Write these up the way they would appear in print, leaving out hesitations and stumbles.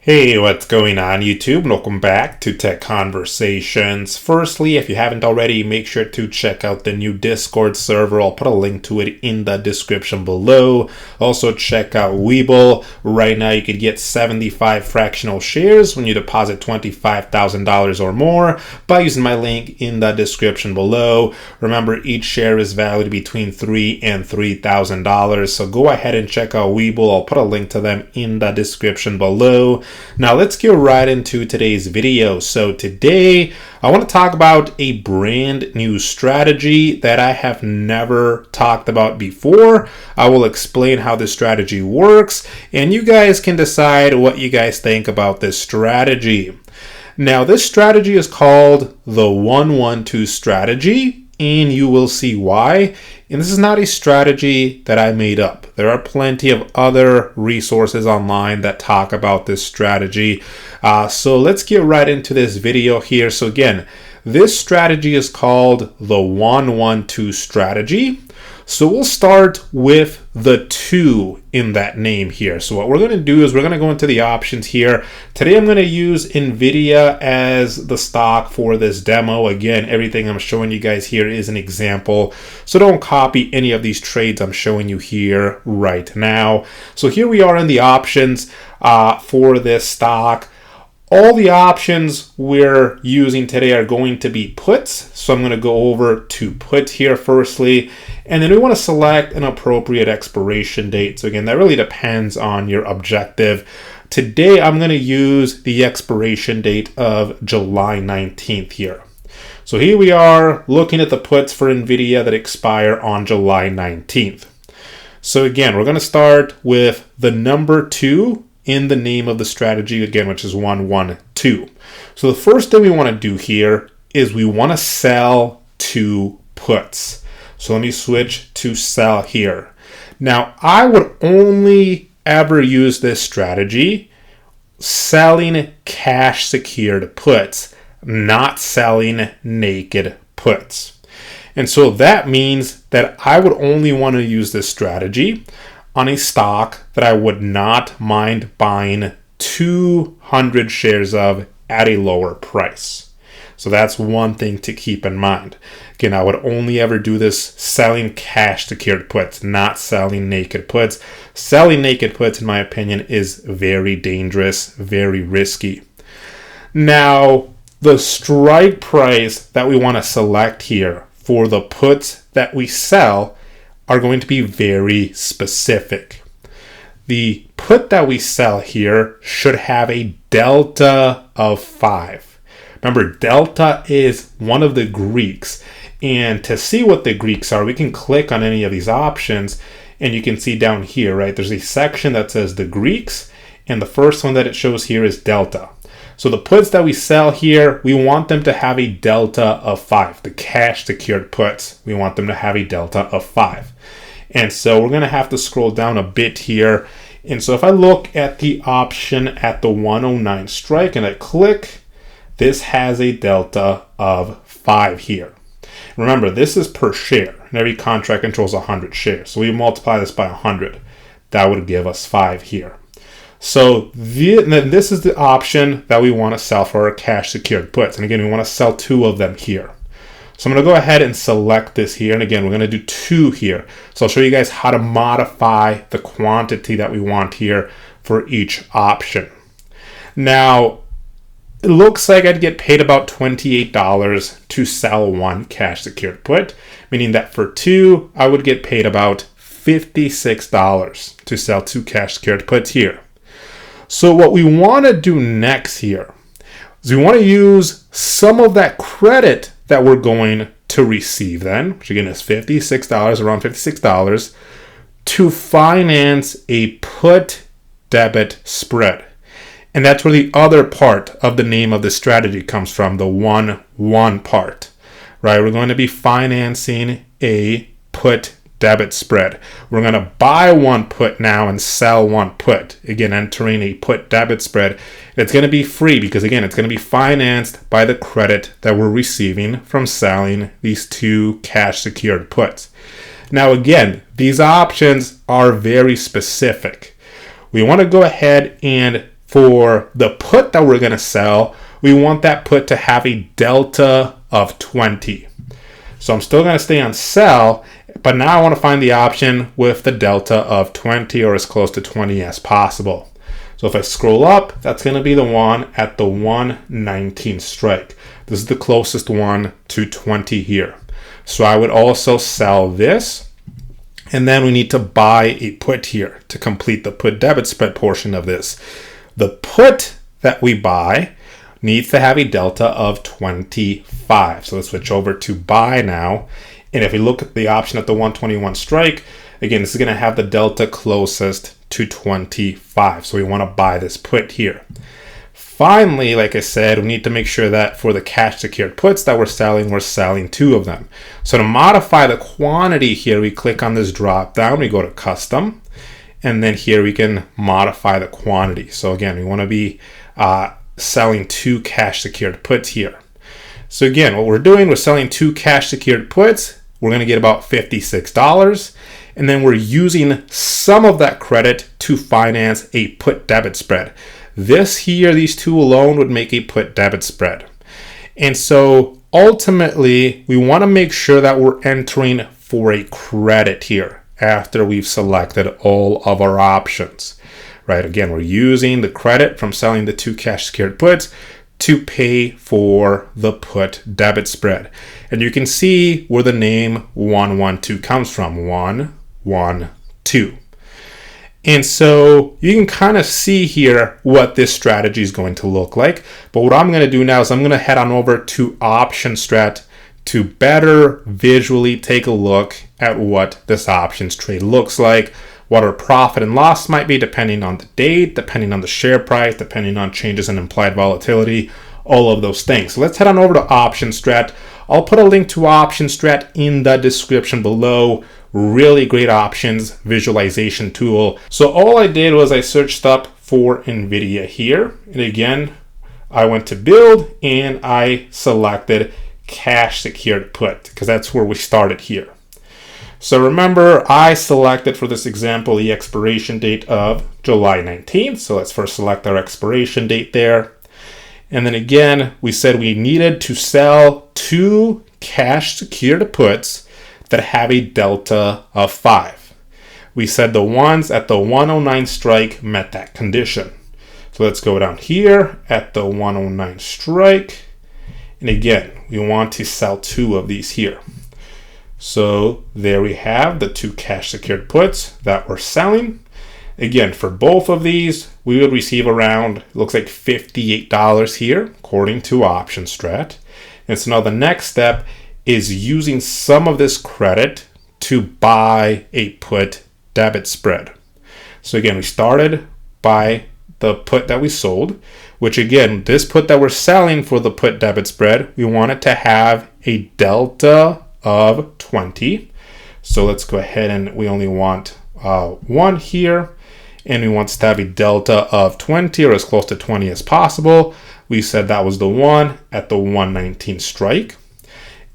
Hey, what's going on YouTube? Welcome back to Tech Conversations. Firstly, if you haven't already, make sure to check out the new Discord server. I'll put a link to it in the description below. Also check out Webull. Right now you could get 75 fractional shares when you deposit $25,000 or more by using my link in the description below. Remember, each share is valued between $3,000 and $3,000. So go ahead and check out Webull. I'll put a link to them in the description below. Now let's get right into today's video. So today I want to talk about a brand new strategy that I have never talked about before. I will explain how this strategy works and you guys can decide what you guys think about this strategy. Now this strategy is called the 1-1-2 strategy. And you will see why. And this is not a strategy that I made up. There are plenty of other resources online that talk about this strategy. So let's get right into this video here. So again, this strategy is called the 1-1-2 strategy. So we'll start with the 2 in that name here. So what we're going to do is we're going to go into the options here. Today I'm going to use NVIDIA as the stock for this demo. Again, everything I'm showing you guys here is an example. So don't copy any of these trades I'm showing you here right now. So here we are in the options for this stock. All the options we're using today are going to be puts. So I'm going to go over to put here firstly. And then we want to select an appropriate expiration date. So again, that really depends on your objective. Today, I'm going to use the expiration date of July 19th here. So here we are looking at the puts for NVIDIA that expire on July 19th. So again, we're going to start with the number 2 in the name of the strategy, again, which is 1-1-2. So the first thing we want to do here is we want to sell 2 puts. So let me switch to sell here. Now, I would only ever use this strategy selling cash secured puts, not selling naked puts. And so that means that I would only want to use this strategy on a stock that I would not mind buying 200 shares of at a lower price. So that's one thing to keep in mind. Again, I would only ever do this selling cash secured puts, not selling naked puts. Selling naked puts, in my opinion, is very dangerous, very risky. Now, the strike price that we want to select here for the puts that we sell are going to be very specific. The put that we sell here should have a delta of 5. Remember, delta is one of the Greeks. And to see what the Greeks are, we can click on any of these options and you can see down here, right? There's a section that says the Greeks and the first one that it shows here is delta. So the puts that we sell here, we want them to have a delta of 5. The cash secured puts, we want them to have a delta of 5. And so we're going to have to scroll down a bit here. And so if I look at the option at the 109 strike and I click, this has a delta of 5 here. Remember, this is per share, and every contract controls 100 shares. So we multiply this by 100. That would give us 5 here. So then this is the option that we want to sell for our cash secured puts. And again, we want to sell 2 of them here. So I'm going to go ahead and select this here. And again, we're going to do 2 here. So I'll show you guys how to modify the quantity that we want here for each option. Now, it looks like I'd get paid about $28 to sell 1 cash secured put, meaning that for 2, I would get paid about $56 to sell 2 cash secured puts here. So what we want to do next here is we want to use some of that credit that we're going to receive then, which again is $56, around $56, to finance a put debit spread. And that's where the other part of the name of the strategy comes from, the 1-1 part, right? We're going to be financing a put debit spread. We're going to buy 1 put now and sell 1 put. Again, entering a put debit spread. It's going to be free because, again, it's going to be financed by the credit that we're receiving from selling these 2 cash secured puts. Now, again, these options are very specific. We want to go ahead and for the put that we're going to sell, we want that put to have a delta of 20. So I'm still going to stay on sell, but now I want to find the option with the delta of 20 or as close to 20 as possible. So if I scroll up, that's going to be the one at the 119 strike. This is the closest one to 20 here. So I would also sell this. And then we need to buy a put here to complete the put debit spread portion of this. The put that we buy needs to have a delta of 25. So let's switch over to buy now. And if we look at the option at the 121 strike, again, this is going to have the delta closest to 25. So we want to buy this put here. Finally, like I said, we need to make sure that for the cash secured puts that we're selling 2 of them. So to modify the quantity here, we click on this drop down, we go to custom, and then here we can modify the quantity. So again, we want to be selling 2 cash secured puts here. So again, what we're doing, we're selling 2 cash secured puts. We're going to get about $56. And then we're using some of that credit to finance a put debit spread. This here, these 2 alone would make a put debit spread. And so ultimately, we want to make sure that we're entering for a credit here after we've selected all of our options, right? Again, we're using the credit from selling the 2 cash secured puts to pay for the put debit spread. And you can see where the name 112 comes from, 112. And so you can kind of see here what this strategy is going to look like. But what I'm going to do now is I'm going to head on over to Option Strat to better visually take a look at what this options trade looks like, what our profit and loss might be depending on the date, depending on the share price, depending on changes in implied volatility, all of those things. So let's head on over to Option Strat. I'll put a link to Option Strat in the description below. Really great options visualization tool. So all I did was I searched up for NVIDIA here. And again, I went to build and I selected cash secured put because that's where we started here. So remember, I selected for this example the expiration date of July 19th. So let's first select our expiration date there. And then again, we said we needed to sell 2 cash secured puts that have a delta of 5. We said the ones at the 109 strike met that condition. So let's go down here at the 109 strike. And again, we want to sell 2 of these here. So there we have the 2 cash secured puts that we're selling. Again, for both of these, we would receive around, it looks like $58 here, according to Option Strat. And so now the next step is using some of this credit to buy a put debit spread. So again, we started by the put that we sold, which again, this put that we're selling for the put debit spread, we want it to have a delta of 20. So let's go ahead and we only want 1 here, and we want to have a delta of 20 or as close to 20 as possible. We said that was the one at the 119 strike.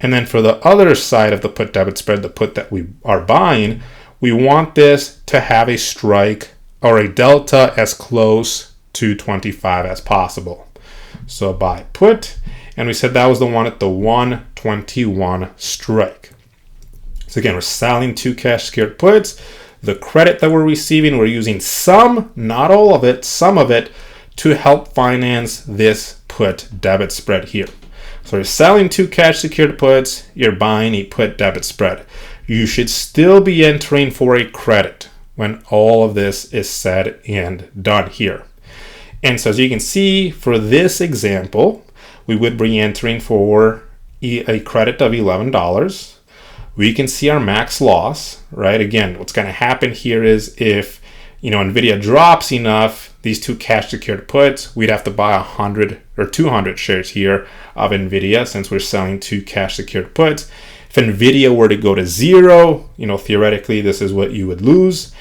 And then for the other side of the put debit spread, the put that we are buying, we want this to have a strike or a delta as close to 25 as possible. So buy put, and we said that was the one at the 121 strike. So again, we're selling 2 cash secured puts. The credit that we're receiving, we're using some, not all of it, some of it to help finance this put debit spread here. So you're selling 2 cash secured puts, you're buying a put debit spread. You should still be entering for a credit when all of this is said and done here. And so as you can see, for this example, we would be entering for a credit of $11. We can see our max loss, right? Again, what's going to happen here is if, NVIDIA drops enough, these 2 cash secured puts, we'd have to buy 100 or 200 shares here of NVIDIA since we're selling 2 cash secured puts. If NVIDIA were to go to 0, theoretically, this is what you would lose.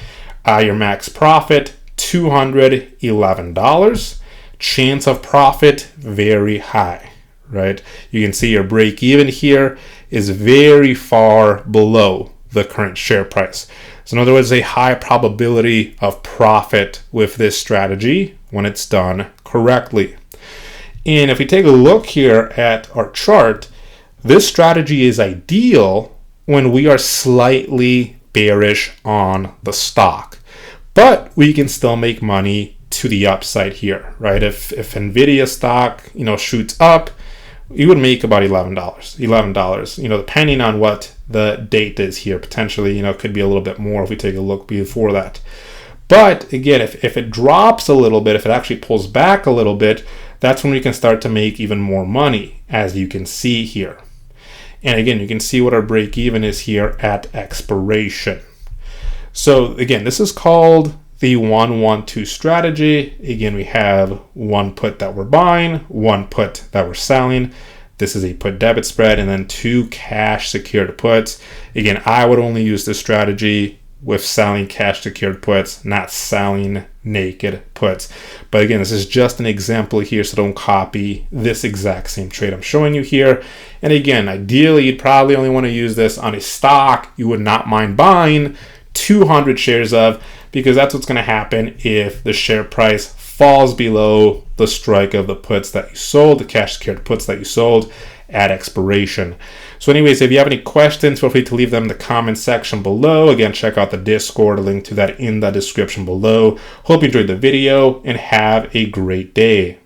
Your max profit, $211. Chance of profit, very high, right? You can see your break even here is very far below the current share price. So in other words, a high probability of profit with this strategy when it's done correctly. And if we take a look here at our chart, this strategy is ideal when we are slightly bearish on the stock, but we can still make money to the upside here, right? If Nvidia stock, shoots up, you would make about $11, depending on what the date is here. Potentially, could be a little bit more if we take a look before that. But again, if it drops a little bit, if it actually pulls back a little bit, that's when we can start to make even more money, as you can see here. And again, you can see what our break even is here at expiration. So again, this is called the 1-1-2 strategy. Again, we have one put that we're buying, one put that we're selling. This is a put debit spread, and then two cash secured puts. Again, I would only use this strategy with selling cash secured puts, not selling naked puts. But again, this is just an example here, so don't copy this exact same trade I'm showing you here. And again, ideally, you'd probably only want to use this on a stock you would not mind buying 200 shares of, because that's what's going to happen if the share price falls below the strike of the puts that you sold, the cash secured puts that you sold at expiration. So anyways, if you have any questions, feel free to leave them in the comment section below. Again, check out the Discord, a link to that in the description below. Hope you enjoyed the video and have a great day.